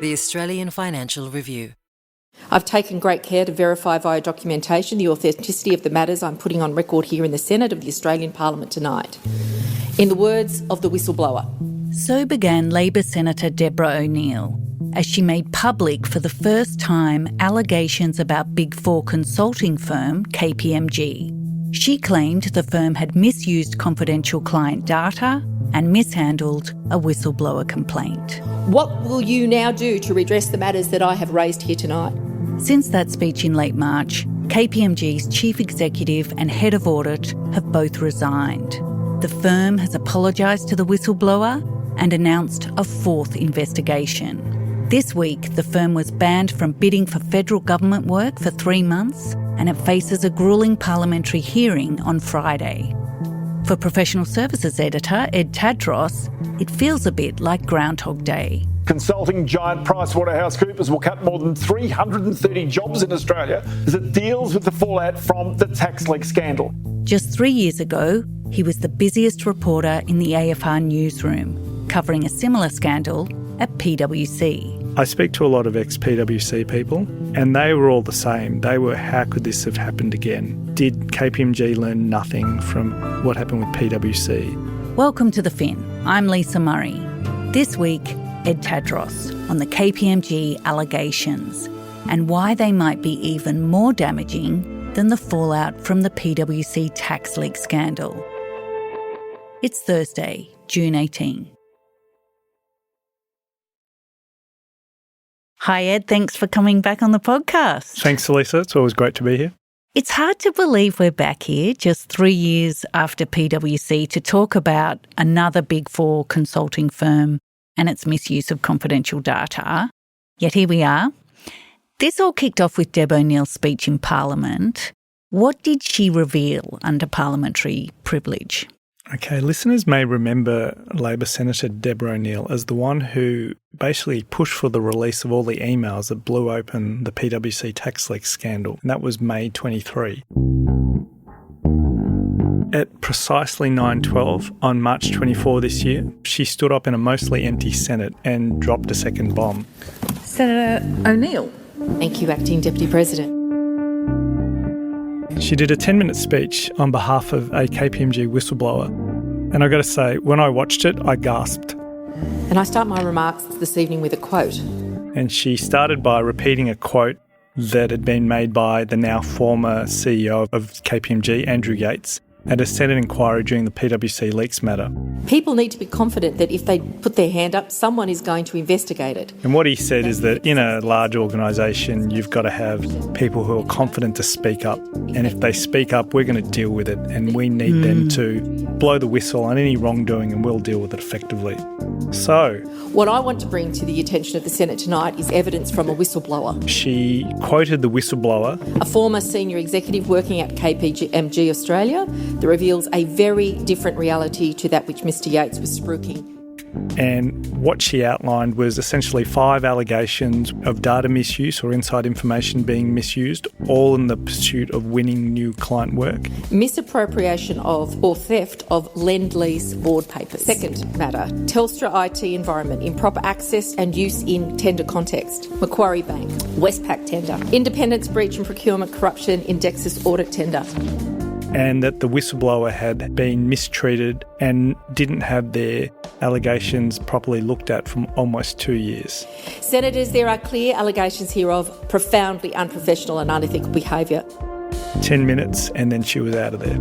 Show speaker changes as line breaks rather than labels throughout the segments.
The Australian Financial Review.
I've taken great care to verify via documentation the authenticity of the matters I'm putting on record here in the Senate of the Australian Parliament tonight. In the words of the whistleblower.
So began Labor Senator Deborah O'Neill as she made public for the first time allegations about Big Four consulting firm KPMG. She claimed the firm had misused confidential client data and mishandled a whistleblower complaint.
What will you now do to redress the matters that I have raised here tonight?
Since that speech in late March, KPMG's chief executive and head of audit have both resigned. The firm has apologised to the whistleblower and announced a fourth investigation. This week, the firm was banned from bidding for federal government work for 3 months, and it faces a gruelling parliamentary hearing on Friday. For Professional Services Editor Ed Tadros, it feels a bit like Groundhog Day.
Consulting giant PricewaterhouseCoopers will cut more than 330 jobs in Australia as it deals with the fallout from the tax leak scandal.
Just 3 years ago, he was the busiest reporter in the AFR newsroom, covering a similar scandal at PwC.
I speak to a lot of ex-PwC people, and they were all the same. They were, how could this have happened again? Did KPMG learn nothing from what happened with PwC?
Welcome to The Fin. I'm Lisa Murray. This week, Ed Tadros on the KPMG allegations and why they might be even more damaging than the fallout from the PwC tax leak scandal. It's Thursday, June 18. Hi Ed, thanks for coming back on the podcast.
Thanks, Lisa. It's always great to be here.
It's hard to believe we're back here just 3 years after PwC to talk about another Big Four consulting firm and its misuse of confidential data. Yet here we are. This all kicked off with Deb O'Neill's speech in Parliament. What did she reveal under parliamentary privilege?
Okay, listeners may remember Labor Senator Deborah O'Neill as the one who basically pushed for the release of all the emails that blew open the PwC tax leak scandal, and that was May 23. At precisely 9:12 on March 24 this year, she stood up in a mostly empty Senate and dropped a second bomb.
Senator O'Neill. Thank you, Acting Deputy President.
She did a 10-minute speech on behalf of a KPMG whistleblower, and I've got to say, when I watched it, I gasped.
And I start my remarks this evening with a quote.
And she started by repeating a quote that had been made by the now former CEO of KPMG, Andrew Yates, at a Senate inquiry during the PwC leaks matter.
People need to be confident that if they put their hand up, someone is going to investigate it.
And what he said is that in a large organisation, you've got to have people who are confident to speak up. And if they speak up, we're going to deal with it. And we need them to blow the whistle on any wrongdoing, and we'll deal with it effectively. So
what I want to bring to the attention of the Senate tonight is evidence from a whistleblower.
She quoted the whistleblower,
a former senior executive working at KPMG Australia, that reveals a very different reality to that which Mr Yates was spruiking.
And what she outlined was essentially 5 allegations of data misuse or inside information being misused, all in the pursuit of winning new client work.
Misappropriation of or theft of Lend-Lease board papers. Second matter, Telstra IT environment, improper access and use in tender context. Macquarie Bank, Westpac tender. Independence breach and procurement corruption in Dexus audit tender.
And that the whistleblower had been mistreated and didn't have their allegations properly looked at for almost 2 years.
Senators, there are clear allegations here of profoundly unprofessional and unethical behaviour.
10 minutes and then she was out of there.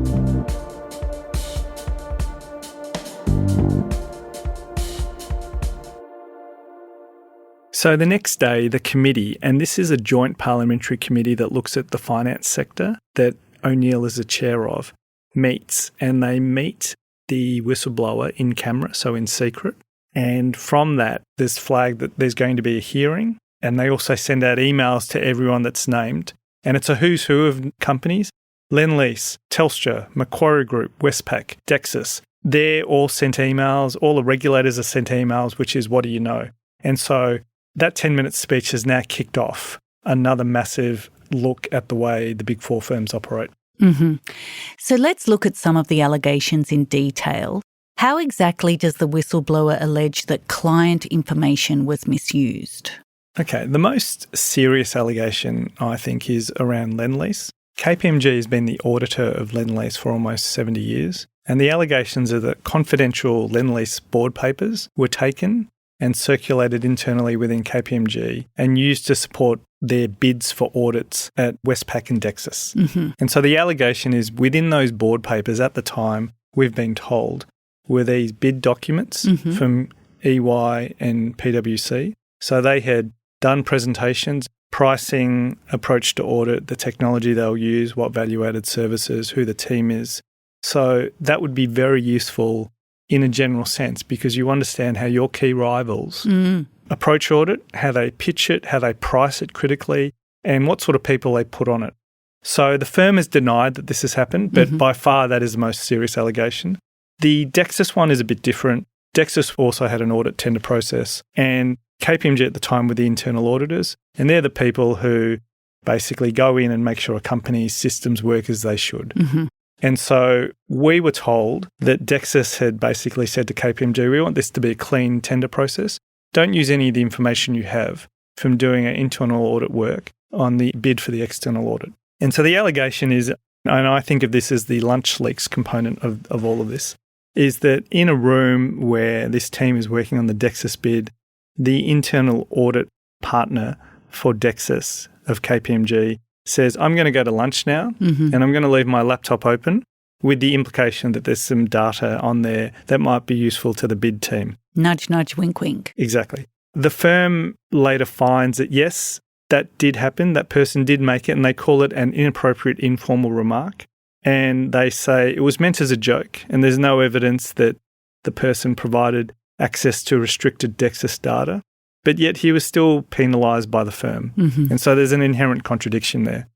So the next day, the committee, and this is a joint parliamentary committee that looks at the finance sector that O'Neill is the chair of, meets, and they meet the whistleblower in camera, so in secret. And from that, there's flagged that there's going to be a hearing, and they also send out emails to everyone that's named. And it's a who's who of companies. Lend-Lease, Telstra, Macquarie Group, Westpac, Dexus. They're all sent emails. All the regulators are sent emails, which is what do you know? And so that 10-minute speech has now kicked off another massive look at the way the Big Four firms operate.
Mm-hmm. So let's look at some of the allegations in detail. How exactly does the whistleblower allege that client information was misused?
Okay, the most serious allegation, I think, is around Lendlease. KPMG has been the auditor of Lendlease for almost 70 years, and the allegations are that confidential Lendlease board papers were taken and circulated internally within KPMG and used to support their bids for audits at Westpac and Dexus. And so the allegation is within those board papers at the time, we've been told, were these bid documents from EY and PwC. So they had done presentations, pricing, approach to audit, the technology they'll use, what value-added services, who the team is. So that would be very useful in a general sense because you understand how your key rivals approach audit, how they pitch it, how they price it critically, and what sort of people they put on it. So the firm has denied that this has happened, but by far that is the most serious allegation. The Dexus one is a bit different. Dexus also had an audit tender process, and KPMG at the time were the internal auditors, and they're the people who basically go in and make sure a company's systems work as they should. And so we were told that Dexus had basically said to KPMG, we want this to be a clean tender process. Don't use any of the information you have from doing an internal audit work on the bid for the external audit. And so the allegation is, and I think of this as the lunch leaks component of all of this, is that in a room where this team is working on the Dexus bid, the internal audit partner for Dexus of KPMG says, I'm going to go to lunch now and I'm going to leave my laptop open with the implication that there's some data on there that might be useful to the bid team.
Nudge, nudge, wink, wink.
Exactly. The firm later finds that, yes, that did happen. That person did make it, and they call it an inappropriate informal remark. And they say it was meant as a joke, and there's no evidence that the person provided access to restricted Dexus data, but yet he was still penalised by the firm. And so there's an inherent contradiction there.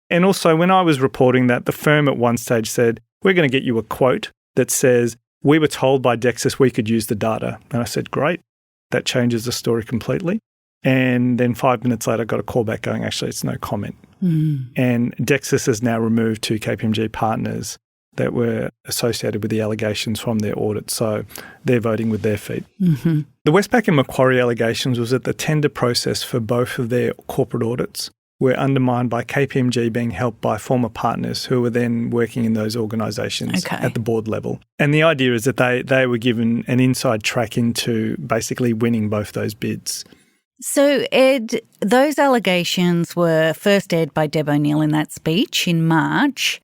And also, when I was reporting that, the firm at one stage said, we're going to get you a quote that says, we were told by Dexus we could use the data. And I said, great, that changes the story completely. And then 5 minutes later, I got a call back going, actually, it's no comment. And Dexus has now removed 2 KPMG partners that were associated with the allegations from their audit. So they're voting with their feet. The Westpac and Macquarie allegations was that the tender process for both of their corporate audits were undermined by KPMG being helped by former partners who were then working in those organisations at the board level. And the idea is that they were given an inside track into basically winning both those bids.
So, Ed, those allegations were first aired by Deb O'Neill in that speech in March.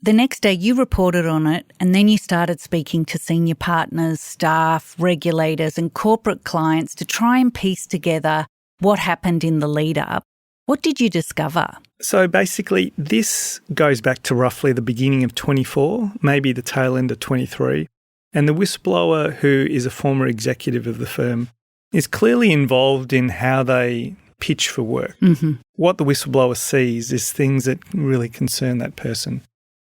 The next day you reported on it, and then you started speaking to senior partners, staff, regulators and corporate clients to try and piece together what happened in the lead-up. What did you discover?
So basically, this goes back to roughly the beginning of 24, maybe the tail end of 23. And the whistleblower, who is a former executive of the firm, is clearly involved in how they pitch for work. What the whistleblower sees is things that really concern that person.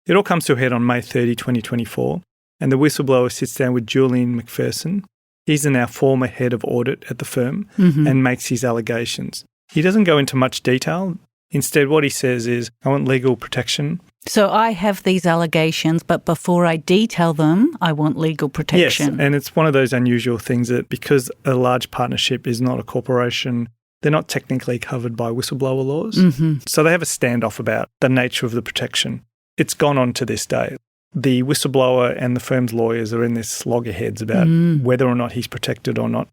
It all comes to a head on May 30, 2024, and the whistleblower sits down with Julian McPherson. He's the now former head of audit at the firm and makes his allegations. He doesn't go into much detail. Instead, what he says is, I want legal protection.
So I have these allegations, but before I detail them, I want legal protection.
Yes, and it's one of those unusual things that because a large partnership is not a corporation, they're not technically covered by whistleblower laws. So they have a standoff about the nature of the protection. It's gone on to this day. The whistleblower and the firm's lawyers are in this loggerheads about whether or not he's protected or not.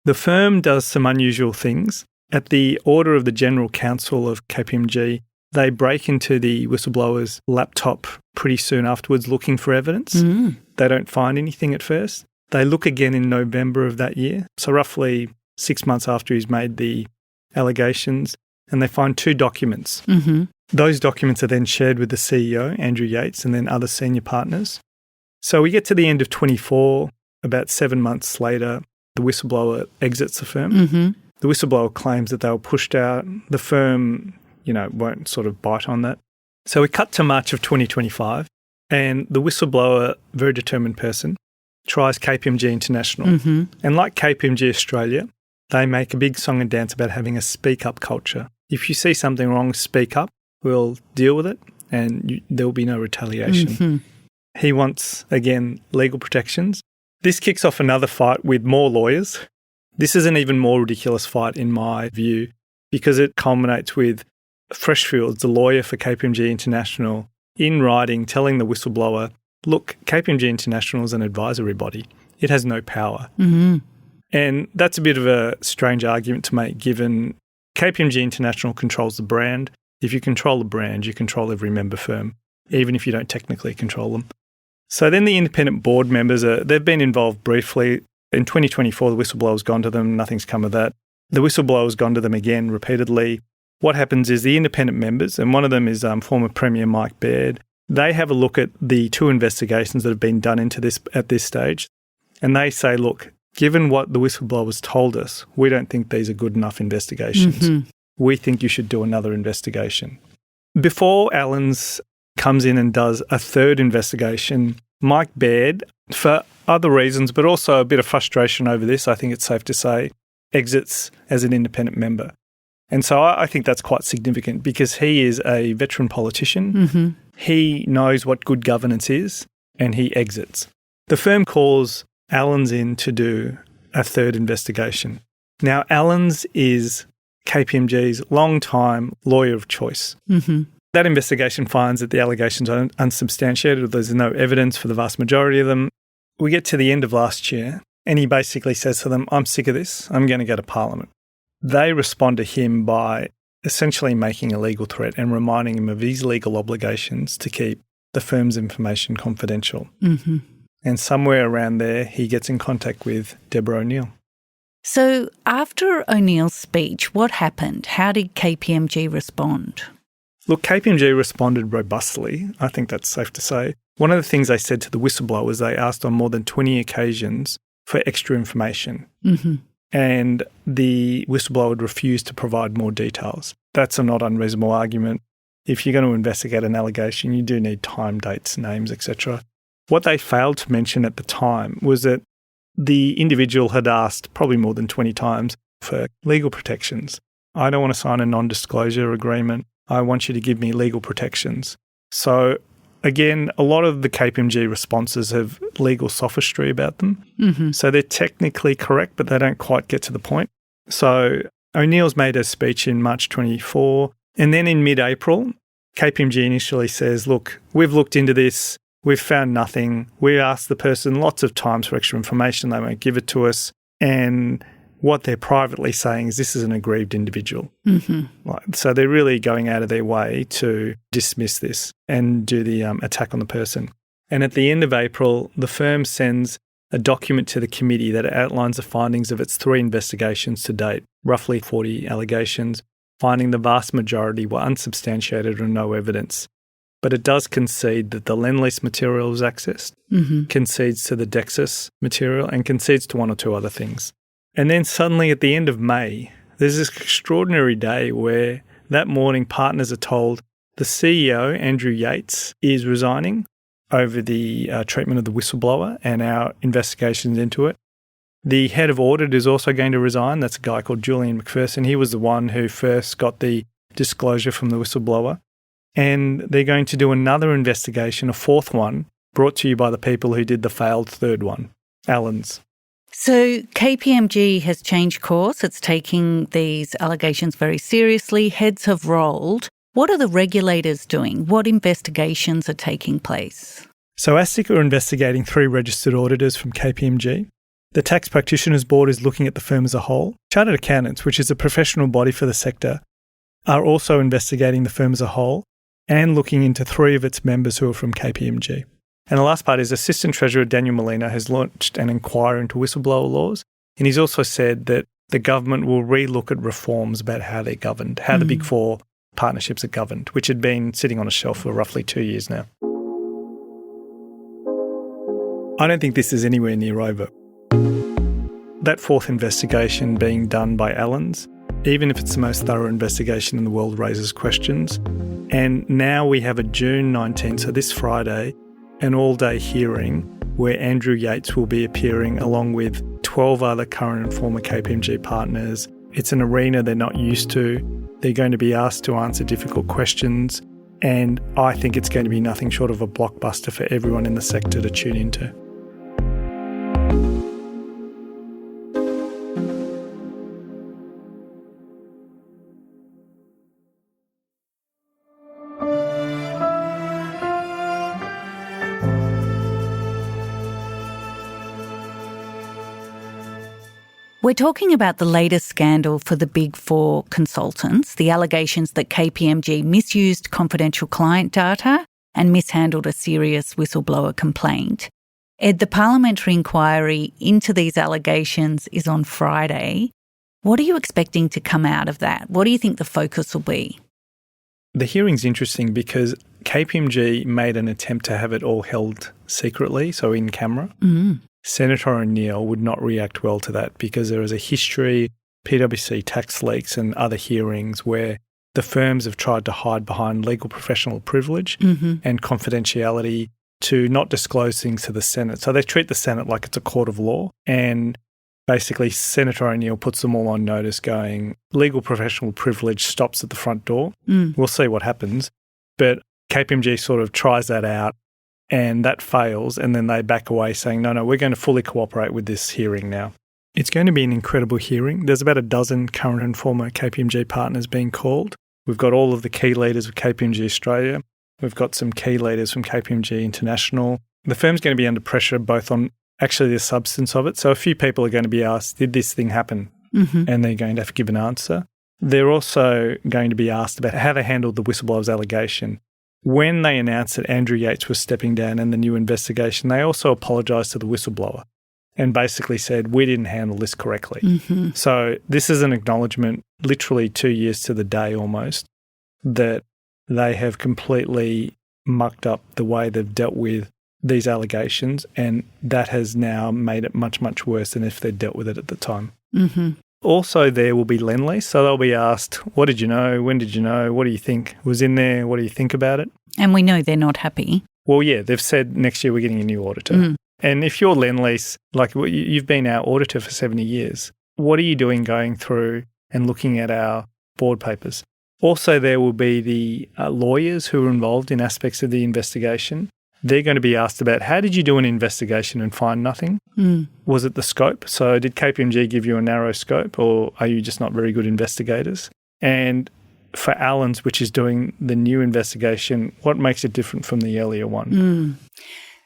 The firm does some unusual things. At the order of the General Counsel of KPMG, they break into the whistleblower's laptop pretty soon afterwards looking for evidence. They don't find anything at first. They look again in November of that year, so roughly 6 months after he's made the allegations, and they find 2 documents. Those documents are then shared with the CEO, Andrew Yates, and then other senior partners. So we get to the end of 24, about 7 months later, the whistleblower exits the firm. The whistleblower claims that they were pushed out. The firm, won't sort of bite on that. So we cut to March of 2025, and the whistleblower, very determined person, tries KPMG International. And like KPMG Australia, they make a big song and dance about having a speak-up culture. If you see something wrong, speak up. We'll deal with it, and there will be no retaliation. He wants, again, legal protections. This kicks off another fight with more lawyers. This is an even more ridiculous fight in my view because it culminates with Freshfields, the lawyer for KPMG International, in writing telling the whistleblower, look, KPMG International is an advisory body. It has no power.
Mm-hmm.
And that's a bit of a strange argument to make given KPMG International controls the brand. If you control the brand, you control every member firm, even if you don't technically control them. So then the independent board members, they've been involved briefly. In 2024, the whistleblower's gone to them. Nothing's come of that. The whistleblower's gone to them again repeatedly. What happens is the independent members, and one of them is former Premier Mike Baird, they have a look at the 2 investigations that have been done into this at this stage, and they say, look, given what the whistleblower's told us, we don't think these are good enough investigations.
Mm-hmm.
We think you should do another investigation. Before Allens comes in and does a 3rd investigation, Mike Baird, for other reasons, but also a bit of frustration over this, I think it's safe to say, exits as an independent member. And so I think that's quite significant because he is a veteran politician.
Mm-hmm.
He knows what good governance is and he exits. The firm calls Allens in to do a 3rd investigation. Now, Allens is KPMG's long-time lawyer of choice.
Mm-hmm.
That investigation finds that the allegations are unsubstantiated, or there's no evidence for the vast majority of them. We get to the end of last year and he basically says to them, I'm sick of this. I'm going to go to Parliament. They respond to him by essentially making a legal threat and reminding him of his legal obligations to keep the firm's information confidential.
Mm-hmm.
And somewhere around there, he gets in contact with Deborah O'Neill.
So after O'Neill's speech, what happened? How did KPMG respond?
Look, KPMG responded robustly. I think that's safe to say. One of the things they said to the whistleblower was they asked on more than 20 occasions for extra information.
Mm-hmm.
And the whistleblower would refuse to provide more details. That's a not unreasonable argument. If you're going to investigate an allegation, you do need time, dates, names, etc. What they failed to mention at the time was that the individual had asked probably more than 20 times for legal protections. I don't want to sign a non-disclosure agreement. I want you to give me legal protections. So again, a lot of the KPMG responses have legal sophistry about them.
Mm-hmm.
So they're technically correct, but they don't quite get to the point. So O'Neill's made a speech in March 24. And then in mid-April, KPMG initially says, look, we've looked into this. We've found nothing. We asked the person lots of times for extra information. They won't give it to us. And what they're privately saying is this is an aggrieved individual.
Mm-hmm.
So they're really going out of their way to dismiss this and do the attack on the person. And at the end of April, the firm sends a document to the committee that outlines the findings of its 3 investigations to date, roughly 40 allegations, finding the vast majority were unsubstantiated or no evidence. But it does concede that the Lend-Lease material was accessed,
Mm-hmm.
concedes to the Dexus material, and concedes to 1 or 2 other things. And then suddenly at the end of May, there's this extraordinary day where that morning partners are told the CEO, Andrew Yates, is resigning over the treatment of the whistleblower and our investigations into it. The head of audit is also going to resign. That's a guy called Julian McPherson. He was the one who first got the disclosure from the whistleblower. And they're going to do another investigation, a 4th one, brought to you by the people who did the failed 3rd one, Allens.
So KPMG has changed course. It's taking these allegations very seriously. Heads have rolled. What are the regulators doing? What investigations are taking place?
So ASIC are investigating 3 registered auditors from KPMG. The Tax Practitioners Board is looking at the firm as a whole. Chartered Accountants, which is a professional body for the sector, are also investigating the firm as a whole and looking into 3 of its members who are from KPMG. And the last part is Assistant Treasurer Daniel Molina has launched an inquiry into whistleblower laws, and he's also said that the government will relook at reforms about how they're governed, how the Big 4 partnerships are governed, which had been sitting on a shelf for roughly 2 years now. I don't think this is anywhere near over. That 4th investigation being done by Allens, even if it's the most thorough investigation in the world, raises questions. And now we have a June 19, so this Friday, an all-day hearing where Andrew Yates will be appearing along with 12 other current and former KPMG partners. It's an arena they're not used to. They're going to be asked to answer difficult questions, and I think it's going to be nothing short of a blockbuster for everyone in the sector to tune into.
We're talking about the latest scandal for the Big Four consultants, the allegations that KPMG misused confidential client data and mishandled a serious whistleblower complaint. Ed, the parliamentary inquiry into these allegations is on Friday. What are you expecting to come out of that? What do you think the focus will be?
The hearing's interesting because KPMG made an attempt to have it all held secretly, so in camera. Senator O'Neill would not react well to that because there is a history, PwC tax leaks and other hearings where the firms have tried to hide behind legal professional privilege and confidentiality to not disclose things to the Senate. So they treat the Senate like it's a court of law, and basically Senator O'Neill puts them all on notice going, legal professional privilege stops at the front door. We'll see what happens. But KPMG sort of tries that out and that fails, and then they back away saying, no, we're going to fully cooperate with this hearing now. It's going to be an incredible hearing. There's about a dozen current and former KPMG partners being called. We've got all of the key leaders of KPMG Australia. We've got some key leaders from KPMG International. The firm's going to be under pressure both on actually the substance of it. So a few people are going to be asked, did this thing happen? And they're going to have to give an answer. They're also going to be asked about how they handled the whistleblower's allegation. When they announced that Andrew Yates was stepping down in the new investigation, they also apologised to the whistleblower and basically said, we didn't handle this correctly. So this is an acknowledgement, literally 2 years to the day almost, that they have completely mucked up the way they've dealt with these allegations, and that has now made it much, much worse than if they'd dealt with it at the time. Also, there will be Lend-Lease, so they'll be asked, what did you know? When did you know? What do you think was in there? What do you think about it?
And we know they're not happy.
Well, yeah, they've said next year we're getting a new auditor. And if you're Lend-Lease, like you've been our auditor for 70 years, what are you doing going through and looking at our board papers? Also, there will be the lawyers who are involved in aspects of the investigation. They're going to be asked about, how did you do an investigation and find nothing? Was it the scope? So did KPMG give you a narrow scope, or are you just not very good investigators? And for Allens, which is doing the new investigation, what makes it different from the earlier one?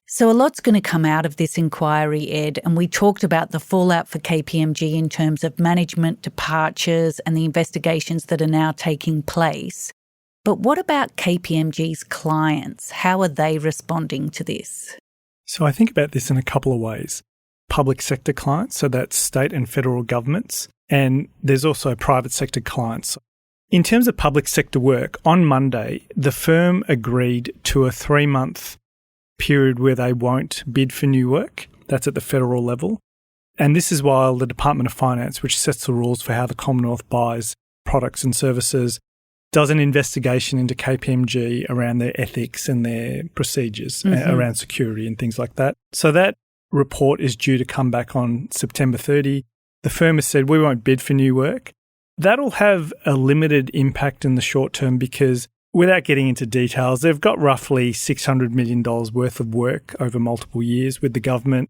So a lot's going to come out of this inquiry, Ed, and we talked about the fallout for KPMG in terms of management departures and the investigations that are now taking place. But what about KPMG's clients? How are they responding to this?
So I think about this in a couple of ways. Public sector clients, so that's state and federal governments, and there's also private sector clients. In terms of public sector work, on Monday, the firm agreed to a 3-month period where they won't bid for new work. That's at the federal level. And this is while the Department of Finance, which sets the rules for how the Commonwealth buys products and services, does an investigation into KPMG around their ethics and their procedures around security and things like that. So that report is due to come back on September 30. The firm has said we won't bid for new work. That'll have a limited impact in the short term because, without getting into details, they've got roughly $600 million worth of work over multiple years with the government.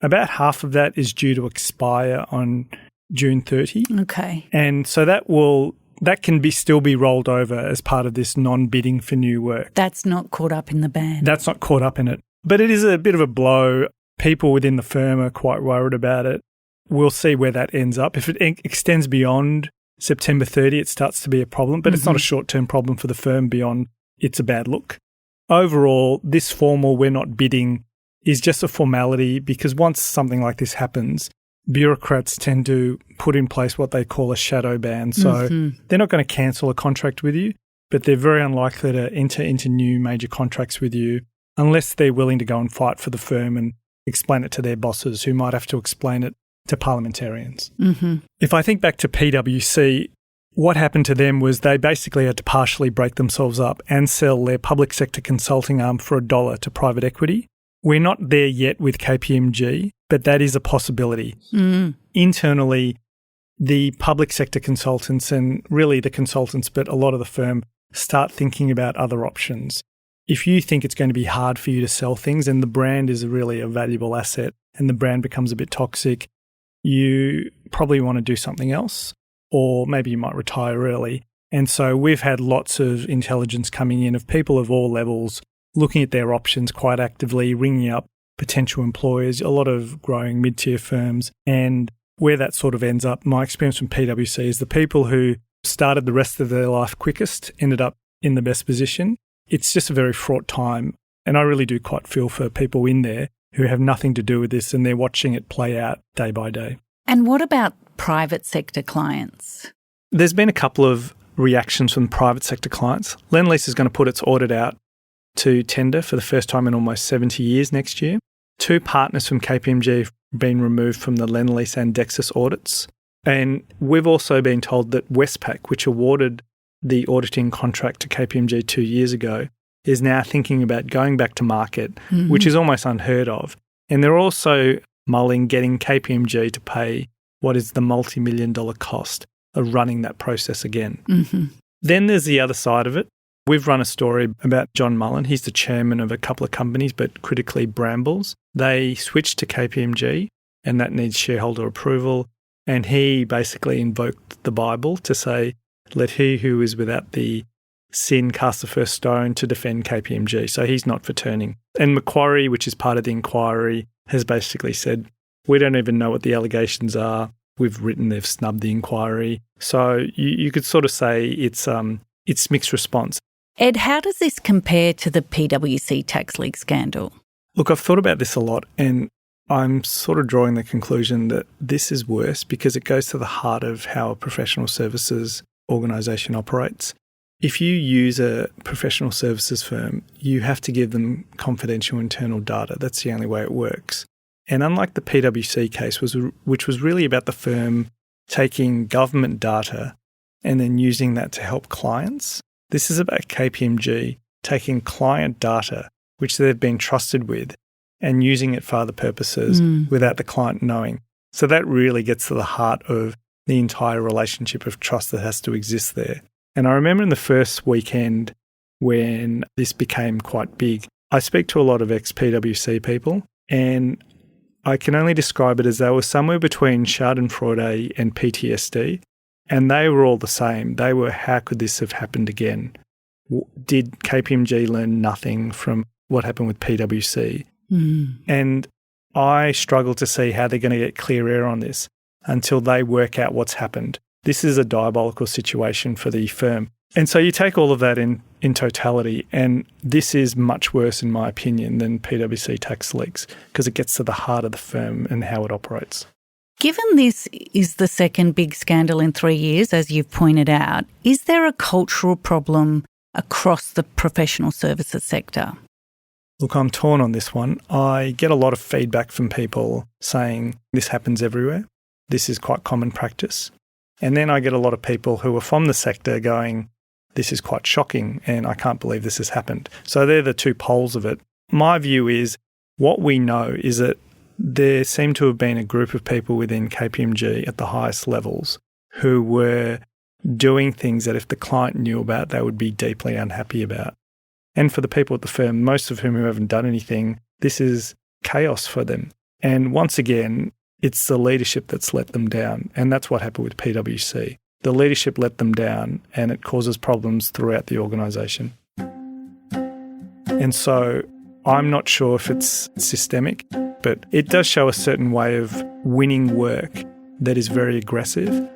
About half of that is due to expire on June 30.
Okay.
And so that can still be rolled over as part of this non-bidding for new work.
That's not caught up in the ban.
That's not caught up in it. But it is a bit of a blow. People within the firm are quite worried about it. We'll see where that ends up. If it extends beyond September 30, it starts to be a problem, but it's not a short-term problem for the firm beyond it's a bad look. Overall, this formal we're not bidding is just a formality because once something like this happens, bureaucrats tend to put in place what they call a shadow ban. So they're not going to cancel a contract with you, but they're very unlikely to enter into new major contracts with you unless they're willing to go and fight for the firm and explain it to their bosses who might have to explain it to parliamentarians. If I think back to PwC, what happened to them was they basically had to partially break themselves up and sell their public sector consulting arm for $1 to private equity. We're not there yet with KPMG, but that is a possibility. Internally, the public sector consultants and really the consultants, but a lot of the firm, start thinking about other options. If you think it's going to be hard for you to sell things and the brand is really a valuable asset and the brand becomes a bit toxic, you probably want to do something else, or maybe you might retire early. And so we've had lots of intelligence coming in of people of all levels looking at their options quite actively, ringing up potential employers, a lot of growing mid-tier firms, and where that sort of ends up, my experience from PwC is the people who started the rest of their life quickest ended up in the best position. It's just a very fraught time. And I really do quite feel for people in there who have nothing to do with this and they're watching it play out day by day.
And what about private sector clients?
There's been a couple of reactions from private sector clients. Lendlease is going to put its audit out to tender for the first time in almost 70 years next year. 2 partners from KPMG have been removed from the Lendlease and Dexus audits. And we've also been told that Westpac, which awarded the auditing contract to KPMG 2 years ago, is now thinking about going back to market, which is almost unheard of. And they're also mulling getting KPMG to pay what is the multi-million-dollar cost of running that process again. Then there's the other side of it. We've run a story about John Mullen. He's the chairman of a couple of companies, but critically Brambles. They switched to KPMG, and that needs shareholder approval. And he basically invoked the Bible to say, let he who is without the sin cast the first stone, to defend KPMG. So he's not for turning. And Macquarie, which is part of the inquiry, has basically said, we don't even know what the allegations are. We've written they've snubbed the inquiry. So you could sort of say it's mixed response.
Ed, how does this compare to the PwC tax leak scandal?
Look, I've thought about this a lot, and I'm sort of drawing the conclusion that this is worse because it goes to the heart of how a professional services organisation operates. If you use a professional services firm, you have to give them confidential internal data. That's the only way it works. And unlike the PwC case, which was really about the firm taking government data and then using that to help clients, this is about KPMG taking client data, which they've been trusted with, and using it for other purposes without the client knowing. So that really gets to the heart of the entire relationship of trust that has to exist there. And I remember in the first weekend when this became quite big, I speak to a lot of ex-PwC people, and I can only describe it as they were somewhere between Schadenfreude and PTSD, and they were all the same. They were, how could this have happened again? Did KPMG learn nothing from what happened with PwC? And I struggle to see how they're going to get clear air on this until they work out what's happened. This is a diabolical situation for the firm. And so you take all of that in totality, and this is much worse, in my opinion, than PwC tax leaks because it gets to the heart of the firm and how it operates.
Given this is the second big scandal in 3 years, as you've pointed out, is there a cultural problem across the professional services sector?
Look, I'm torn on this one. I get a lot of feedback from people saying this happens everywhere. This is quite common practice. And then I get a lot of people who are from the sector going, this is quite shocking and I can't believe this has happened. So they're the two poles of it. My view is what we know is that there seemed to have been a group of people within KPMG at the highest levels who were doing things that if the client knew about, they would be deeply unhappy about. And for the people at the firm, most of whom haven't done anything, this is chaos for them. And once again, it's the leadership that's let them down. And that's what happened with PwC. The leadership let them down and it causes problems throughout the organisation. And so I'm not sure if it's systemic, but it does show a certain way of winning work that is very aggressive.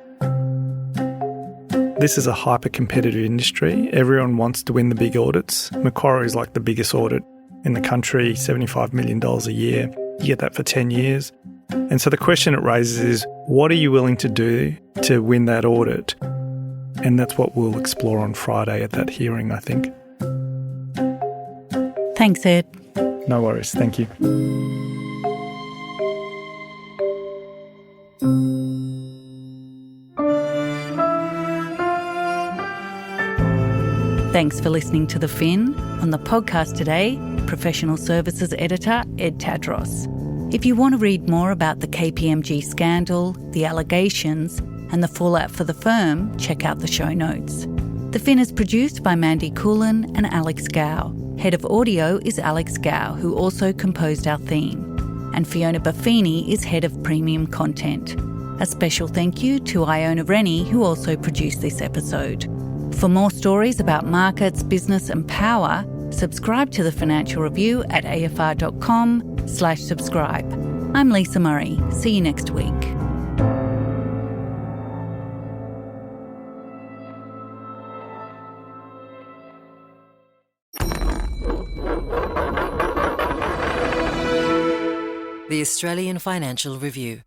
This is a hyper-competitive industry. Everyone wants to win the big audits. Macquarie is like the biggest audit in the country, $75 million a year. You get that for 10 years. And so the question it raises is, what are you willing to do to win that audit? And that's what we'll explore on Friday at that hearing, I think.
Thanks, Ed.
No worries. Thank you.
Thanks for listening to The Fin. On the podcast today, Professional Services Editor Ed Tadros. If you want to read more about the KPMG scandal, the allegations, and the fallout for the firm, check out the show notes. The Fin is produced by Mandy Coulin and Alex Gow. Head of audio is Alex Gow, who also composed our theme. And Fiona Buffini is head of premium content. A special thank you to Iona Rennie, who also produced this episode. For more stories about markets, business and power, subscribe to The Financial Review at afr.com/subscribe. I'm Lisa Murray. See you next week.
The Australian Financial Review.